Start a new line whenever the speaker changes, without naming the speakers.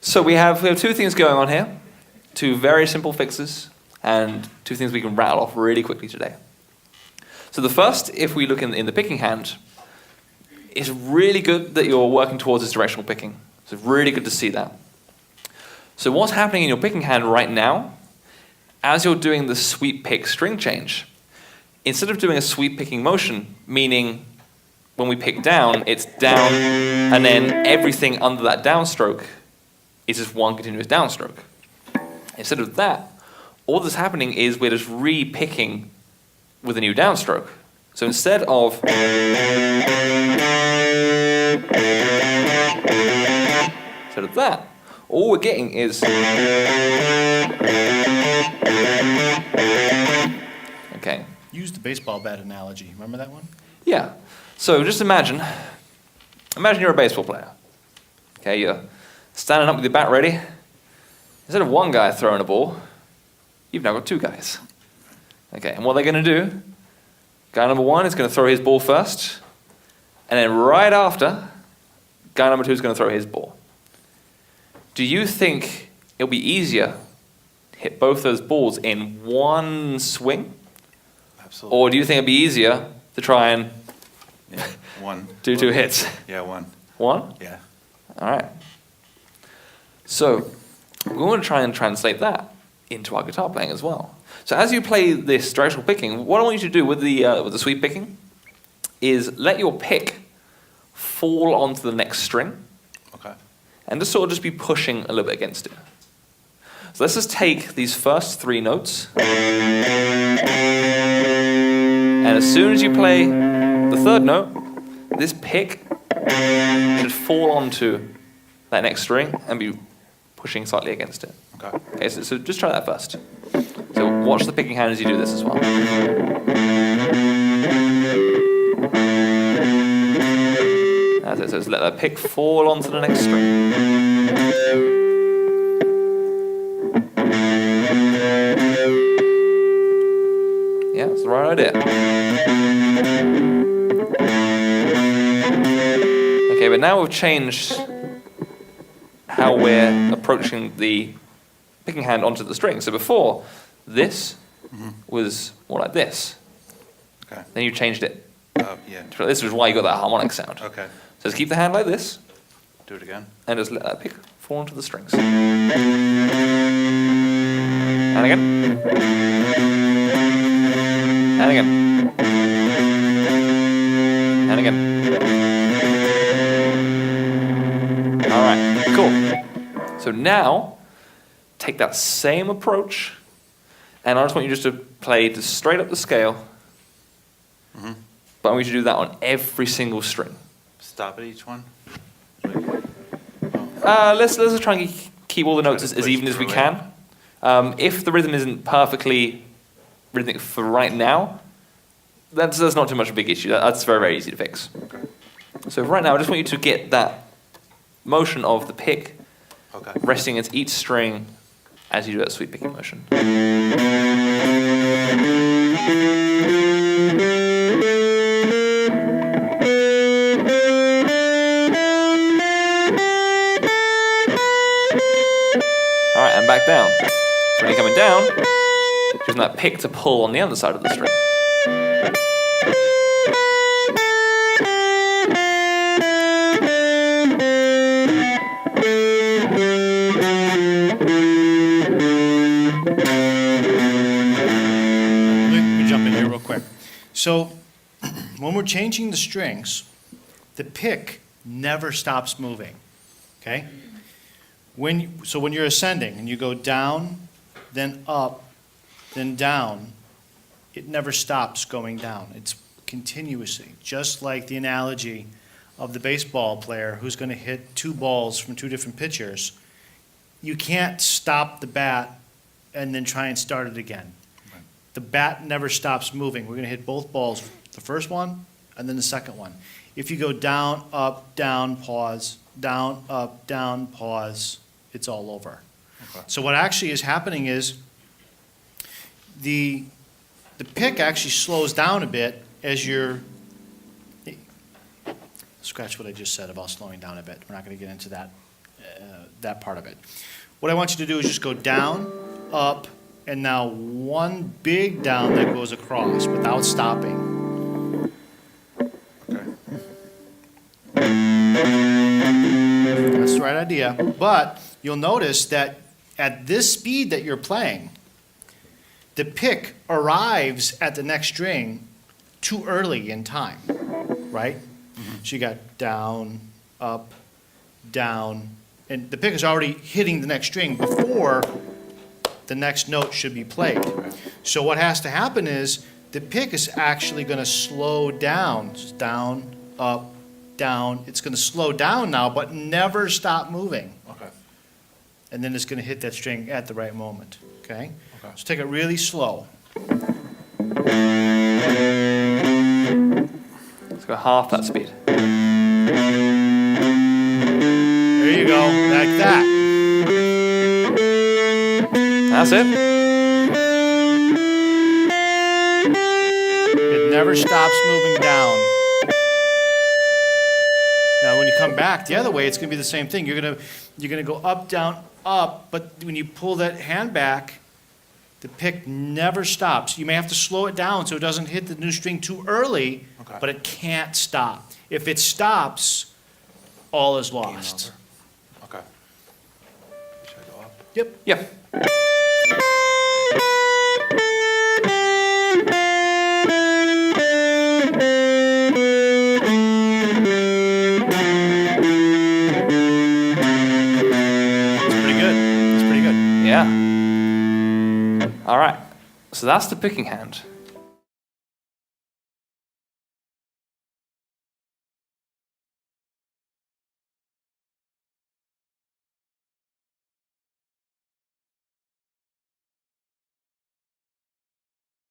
So we have two things going on here, two very simple fixes, and two things we can rattle off really quickly today. So the first, if we look in the picking hand, it's really good that you're working towards this directional picking. So it's really good to see that. So what's happening in your picking hand right now, as you're doing the sweep pick string change, instead of doing a sweep picking motion, meaning when we pick down, it's down, and then everything under that downstroke is just one continuous downstroke. Instead of that, all that's happening is we're just re-picking with a new downstroke. So instead of that, all we're getting is okay.
Use the baseball bat analogy. Remember that one?
Yeah. So just imagine you're a baseball player. Okay, you're standing up with your bat ready. Instead of one guy throwing a ball, you've now got two guys. Okay, and what they're going to do, guy number one is going to throw his ball first, and then right after, guy number two is going to throw his ball. Do you think it'll be easier to hit both those balls in one swing?
Absolutely.
Or do you think it'd be easier to try and
One.
do two hits?
Yeah, one.
One?
Yeah.
All right. So we want to try and translate that into our guitar playing as well. So as you play this directional picking, what I want you to do with the sweep picking is let your pick fall onto the next string,
Okay.
and just sort of just be pushing a little bit against it. So let's just take these first three notes, and as soon as you play the third note, this pick should fall onto that next string and be pushing slightly against it.
Okay.
Okay, so just try that first. So watch the picking hand as you do this as well. That's it, so just let that pick fall onto the next string. Yeah, that's the right idea. Okay, but now we've changed how we're approaching the picking hand onto the string. So before, this was more like this.
Okay.
Then you changed it.
Yeah.
This is why you got that harmonic sound.
Okay.
So just keep the hand like this,
Do it again.
and just let that pick fall onto the strings. And again. And again. And again. All right, cool. So now, take that same approach, and I just want you just to play just straight up the scale, but I want you to do that on every single string.
Stop at each one.
Let's just try and keep all the notes as
push
even as we
through
can. If the rhythm isn't perfectly rhythmic for right now, that's not too much of a big issue. That's very, very easy to fix. So right now, I just want you to get that motion of the pick
Okay.
resting against each string as you do that sweep picking motion. All right, and back down. So when you're coming down, using that pick to pull on the other side of the string.
Let me jump in here real quick. So when we're changing the strings, the pick never stops moving, okay? So when you're ascending and you go down, then up, then down, it never stops going down. It's continuously, just like the analogy of the baseball player who's going to hit two balls from two different pitchers. You can't stop the bat and then try and start it again. The bat never stops moving. We're going to hit both balls, the first one and then the second one. If you go down, up, down, pause, down, up, down, pause, it's all over.
Okay.
So what actually is happening is the pick actually slows down a bit as you're, scratch what I just said about slowing down a bit. We're not going to get into that that part of it. What I want you to do is just go down, up, and now one big down that goes across without stopping.
Okay.
That's the right idea. But you'll notice that at this speed that you're playing, the pick arrives at the next string too early in time, right? So you got down, up, down, and the pick is already hitting the next string before the next note should be played. So what has to happen is the pick is actually going to slow down. It's down, up, down. It's going to slow down now, but never stop moving.
Okay.
And then it's going to hit that string at the right moment, okay?
Okay.
So take it really slow.
Let's go half that speed.
There you go, like that.
That's it.
It never stops moving down. Now, when you come back the other way, it's going to be the same thing. You're going to go up, down, up, but when you pull that hand back, the pick never stops. You may have to slow it down so it doesn't hit the new string too early,
Okay.
but it can't stop. If it stops, all is
Game
lost.
over. Okay. Should I go up?
Yep.
Yeah.
It's pretty good. It's pretty good.
Yeah. All right. So that's the picking hand.